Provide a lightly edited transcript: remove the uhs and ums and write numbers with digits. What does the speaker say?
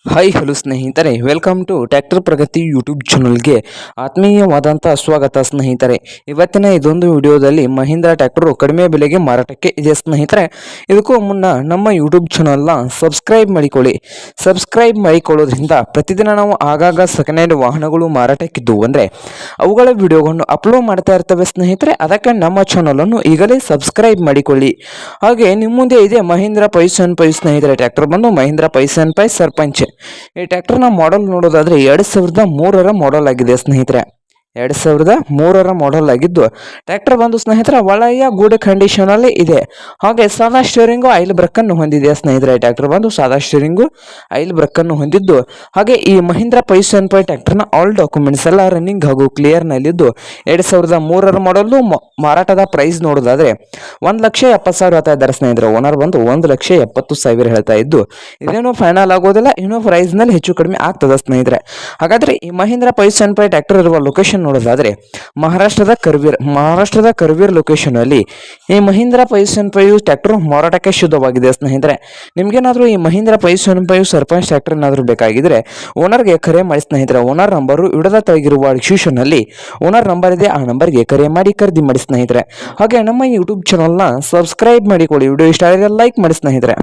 Hi hello ಸ್ನೇಹಿತರೆ, welcome to tractor Pragati YouTube ಚಾನಲ್ಗೆ ಆತ್ಮೀಯವಾದಂಥ ಸ್ವಾಗತ ಸ್ನೇಹಿತರೆ. ಇವತ್ತಿನ ಇದೊಂದು ವಿಡಿಯೋದಲ್ಲಿ ಮಹೀಂದ್ರ ಟ್ರ್ಯಾಕ್ಟರು ಕಡಿಮೆ ಬೆಲೆಗೆ ಮಾರಾಟಕ್ಕೆ ಇದೆ ಸ್ನೇಹಿತರೆ. ಇದಕ್ಕೂ ಮುನ್ನ ನಮ್ಮ ಯೂಟ್ಯೂಬ್ ಚಾನಲ್ನ ಸಬ್ಸ್ಕ್ರೈಬ್ ಮಾಡಿಕೊಳ್ಳಿ. ಸಬ್ಸ್ಕ್ರೈಬ್ ಮಾಡಿಕೊಳ್ಳೋದ್ರಿಂದ ಪ್ರತಿದಿನ ನಾವು ಆಗಾಗ ಸೆಕೆಂಡ್ ಹ್ಯಾಂಡ್ ವಾಹನಗಳು ಮಾರಾಟಕ್ಕಿದ್ದವು ಅಂದರೆ ಅವುಗಳ ವಿಡಿಯೋಗಳನ್ನು ಅಪ್ಲೋಡ್ ಮಾಡ್ತಾ ಇರ್ತವೆ ಸ್ನೇಹಿತರೆ. ಅದಕ್ಕೆ ನಮ್ಮ ಚಾನಲನ್ನು ಈಗಲೇ ಸಬ್ಸ್ಕ್ರೈಬ್ ಮಾಡಿಕೊಳ್ಳಿ. ಹಾಗೆ ನಿಮ್ಮ ಮುಂದೆ ಇದೆ ಮಹೀಂದ್ರ 575 ಸ್ನೇಹಿತರೆ. ಟ್ರ್ಯಾಕ್ಟರ್ ಬಂದು ಮಹೀಂದ್ರ 575 ಸರ್ಪಂಚ್. ಈ ಟ್ರ್ಯಾಕ್ಟರ್ನ ಮಾಡೆಲ್ ನೋಡೋದಾದ್ರೆ 2003ರ ಮಾಡೆಲ್ ಆಗಿದೆ ಸ್ನೇಹಿತರೆ. 2003ರ ಮಾಡೆಲ್ ಆಗಿದ್ದು ಟ್ರ್ಯಾಕ್ಟರ್ ಬಂದು ಸ್ನೇಹಿತರೆ ಒಳ್ಳೆಯ ಗುಡ್ ಕಂಡೀಷನ್ ಅಲ್ಲಿ ಇದೆ. ಹಾಗೆ ಸಾದಾ ಸ್ಟೇರಿಂಗು ಆಯಿಲ್ ಬ್ರೇಕ್ ಅನ್ನು ಹೊಂದಿದೆ ಸ್ನೇಹಿತರೆ. ಟ್ರ್ಯಾಕ್ಟರ್ ಬಂದು ಸಾದಾ ಸ್ಟೇರಿಂಗು ಆಯಿಲ್ ಬ್ರೇಕ್ ಅನ್ನು ಹೊಂದಿದ್ದು, ಹಾಗೆ ಈ ಮಹೀಂದ್ರ 575 ಟ್ರ್ಯಾಕ್ಟರ್ನ ಆಲ್ ಡಾಕ್ಯುಮೆಂಟ್ಸ್ ಎಲ್ಲ ರನ್ನಿಂಗ್ ಹಾಗೂ ಕ್ಲಿಯರ್ ನಲ್ಲಿದ್ದು 2003ರ ಮಾಡಲು ಮಾರಾಟದ ಪ್ರೈಸ್ ನೋಡೋದಾದ್ರೆ 1,70,000 ಹೇಳ್ತಾ ಇದ್ದಾರೆ ಸ್ನೇಹಿತರೆ. ಓನರ್ ಬಂದು 1,70,000 ಹೇಳ್ತಾ ಇದ್ದು, ಇದೇನು ಫೈನಲ್ ಆಗೋದಿಲ್ಲ, ಇನ್ನೂ ಪ್ರೈಸ್ ನಲ್ಲಿ ಹೆಚ್ಚು ಕಡಿಮೆ ಆಗ್ತದೆ ಸ್ನೇಹಿತರೆ. ಹಾಗಾದ್ರೆ ಈ ಮಹೀಂದ್ರ 575 ಟ್ರ್ಯಾಕ್ಟರ್ ಇರುವ ಲೊಕೇಶನ್ ನೋಡೋದಾದ್ರೆ ಮಹಾರಾಷ್ಟ್ರದ ಕರ್ವೀರ್ ಲೊಕೇಶನ್ ಅಲ್ಲಿ ಈ ಮಹೀಂದ್ರ 575 ಟ್ರ್ಯಾಕ್ಟರ್ ಮಾರಾಟಕ್ಕೆ ಶುದ್ಧವಾಗಿದೆ ಸ್ನೇಹಿತರೆ. ನಿಮ್ಗೇನಾದ್ರೂ ಈ ಮಹೀಂದ್ರ 575 ಸರ್ಪಂಚ್ ಟ್ರ್ಯಾಕ್ಟರ್ ಏನಾದರೂ ಬೇಕಾಗಿದ್ರೆ ಓನರ್ಗೆ ಕರೆ ಮಾಡಿ ಸ್ನೇಹಿತರೆ. ಓನರ್ ನಂಬರು ವಿಡದ ತೆಗೆದಿರುವ ಡಿಸ್ಕ್ರಿಪ್ಷನ್ ಅಲ್ಲಿ ಓನರ್ ನಂಬರ್ ಇದೆ, ಆ ನಂಬರ್ಗೆ ಕರೆ ಮಾಡಿ ಖರೀದಿ ಮಾಡಿ ಸ್ನೇಹಿತರೆ. ಹಾಗೆ ನಮ್ಮ ಯೂಟ್ಯೂಬ್ ಚಾನಲ್ನ ಸಬ್ಸ್ಕ್ರೈಬ್ ಮಾಡಿಕೊಳ್ಳಿ. ವಿಡಿಯೋ ಇಷ್ಟ ಆದರೆ ಲೈಕ್ ಮಾಡಿ ಸ್ನೇಹಿತರೆ.